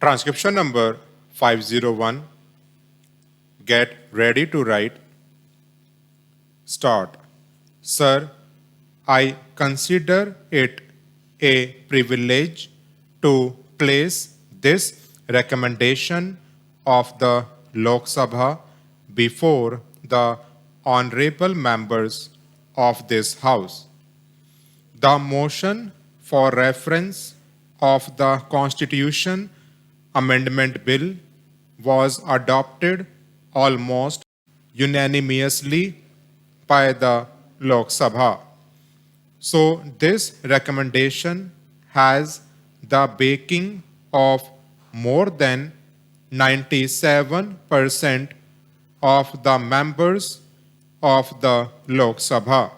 Transcription number 501. Get ready to write. Start. Sir, I consider it a privilege to place this recommendation of the Lok Sabha before the honorable members of this House. The motion for reference of the Constitution Amendment Bill was adopted almost unanimously by the Lok Sabha. So this recommendation has the backing of more than 97% of the members of the Lok Sabha.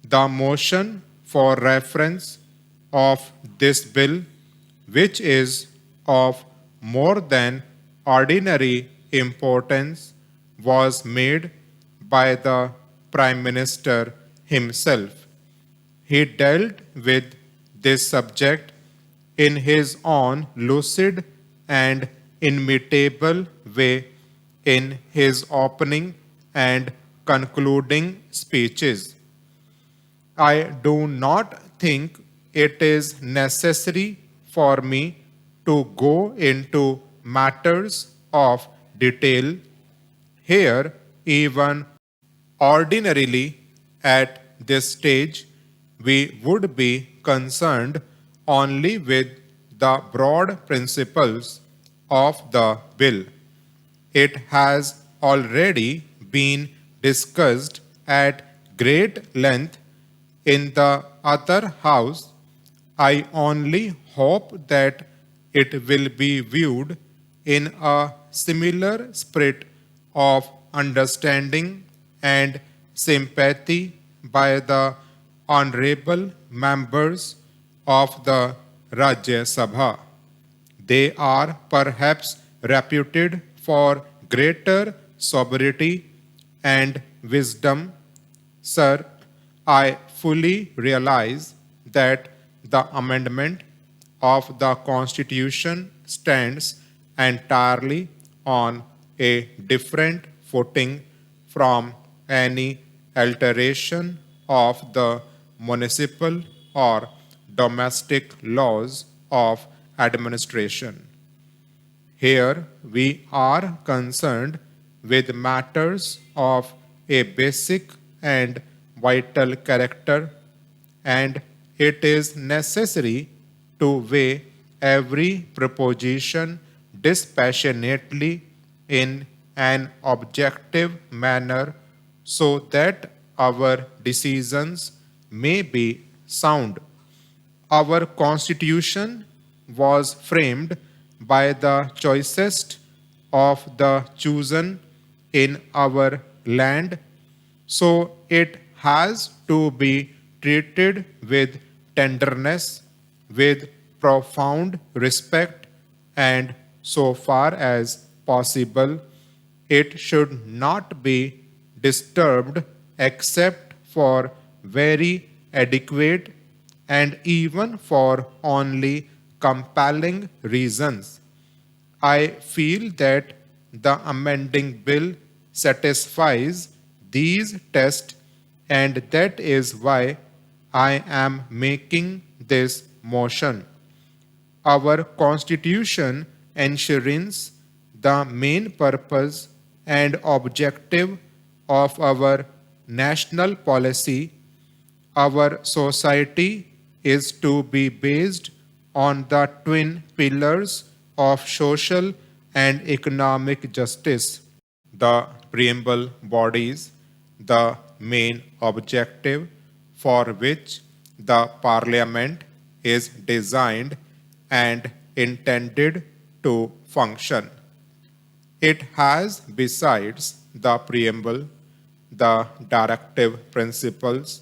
The motion for reference of this bill, which is of more than ordinary importance, was made by the Prime Minister himself. He dealt with this subject in his own lucid and inimitable way in his opening and concluding speeches. I do not think it is necessary for me to go into matters of detail here. Even ordinarily, at this stage, we would be concerned only with the broad principles of the bill. It has already been discussed at great length in the other House. I only hope that it will be viewed in a similar spirit of understanding and sympathy by the honorable members of the Rajya Sabha. They are perhaps reputed for greater sobriety and wisdom. Sir, I fully realize that the amendment of the Constitution stands entirely on a different footing from any alteration of the municipal or domestic laws of administration. Here we are concerned with matters of a basic and vital character, and it is necessary to weigh every proposition dispassionately in an objective manner so that our decisions may be sound. Our Constitution was framed by the choicest of the chosen in our land, so it has to be treated with tenderness, with profound respect, and so far as possible, it should not be disturbed except for very adequate and even for only compelling reasons. I feel that the amending bill satisfies these tests, and that is why I am making this motion. Our Constitution enshrines the main purpose and objective of our national policy. Our society is to be based on the twin pillars of social and economic justice. The preamble bodies the main objective for which the Parliament is designed and intended to function. It has, besides the preamble, the directive principles,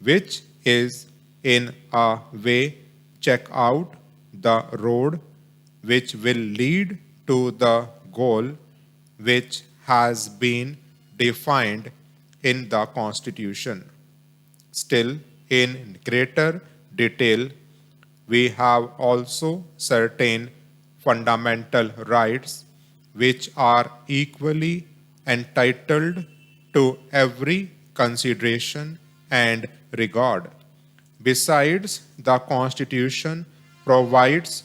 which is in a way check out the road which will lead to the goal which has been defined in the Constitution. Still, in greater detail, we have also certain fundamental rights which are equally entitled to every consideration and regard. Besides, the Constitution provides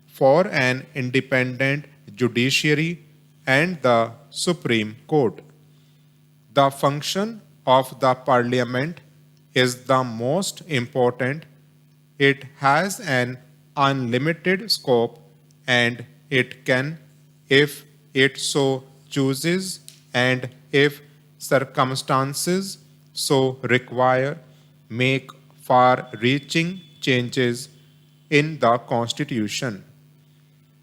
for an independent judiciary and the Supreme Court. The function of the Parliament is the most important. It has an unlimited scope and it can, if it so chooses and if circumstances so require, make far reaching changes in the Constitution.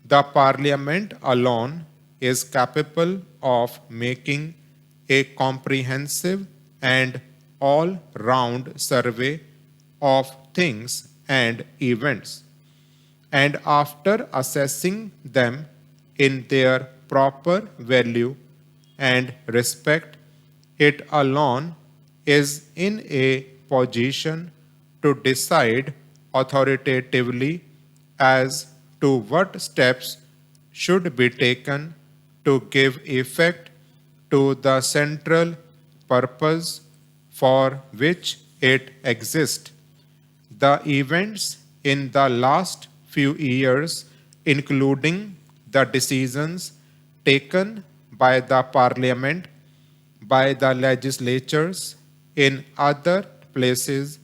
The Parliament alone is capable of making a comprehensive and all round survey of things and events, and after assessing them in their proper value and respect, it alone is in a position to decide authoritatively as to what steps should be taken to give effect to the central purpose for which it exists. The events in the last few years, including the decisions taken by the Parliament, by the legislatures in other places,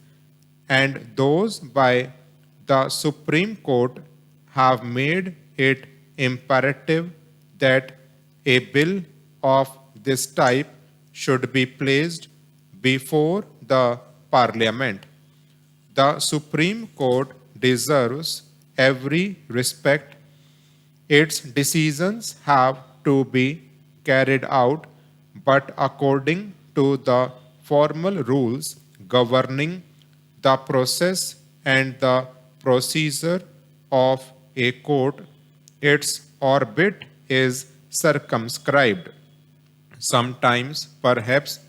and those by the Supreme Court have made it imperative that a bill of this type should be placed before the Parliament. The Supreme Court deserves every respect. Its decisions have to be carried out, but according to the formal rules governing the process and the procedure of a court, its orbit is circumscribed. Sometimes, perhaps,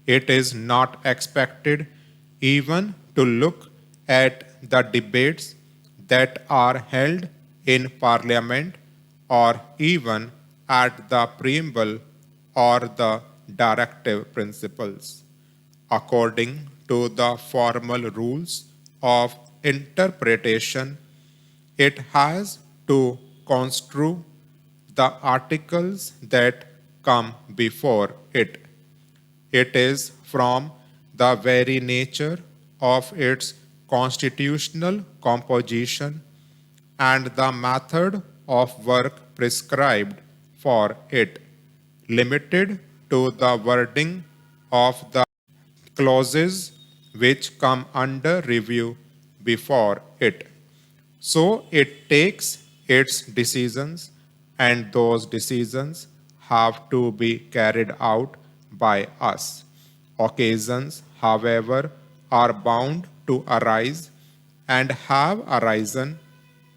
it is not expected even to look at the debates that are held in Parliament or even at the preamble or the directive principles. According to the formal rules of interpretation, it has to construe the articles that come before it. It is from the very nature of its constitutional composition and the method of work prescribed for it, limited to the wording of the clauses which come under review before it. So it takes its decisions, and those decisions have to be carried out by us. Occasions, however, are bound to arise and have arisen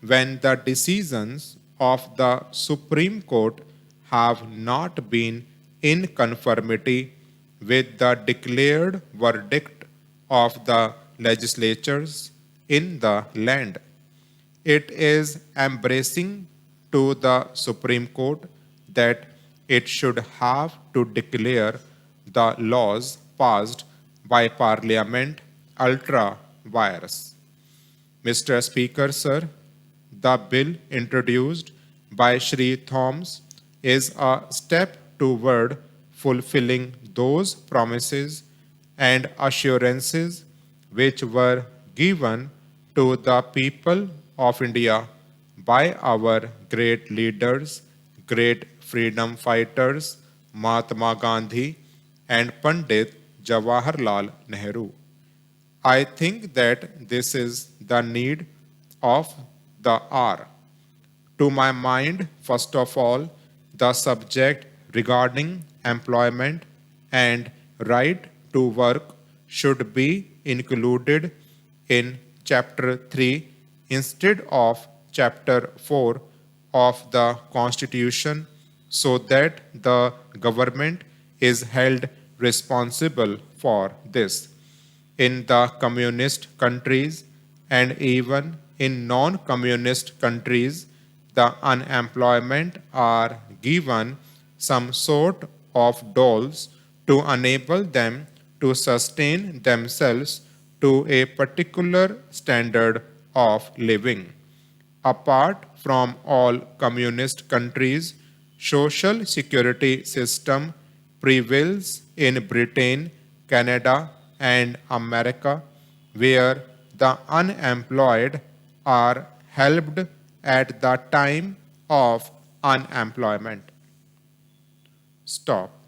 when the decisions of the Supreme Court have not been in conformity with the declared verdict of the legislatures in the land. It is embracing to the Supreme Court that it should have to declare the laws passed by Parliament ultra vires. Mr. Speaker, sir, the bill introduced by Shri Thoms is a step toward fulfilling those promises and assurances which were given to the people of India by our great leaders, great freedom fighters, Mahatma Gandhi and Pandit Jawaharlal Nehru. I think that this is the need of the hour. To my mind, first of all, the subject regarding employment and right to work should be included in Chapter 3 instead of Chapter 4 of the Constitution, so that the government is held responsible for this. In the communist countries and even in non-communist countries, the unemployment are given some sort of doles to enable them to sustain themselves to a particular standard of living. Apart from all communist countries, social security system prevails in Britain, Canada, and America, where the unemployed are helped at the time of unemployment. Stop.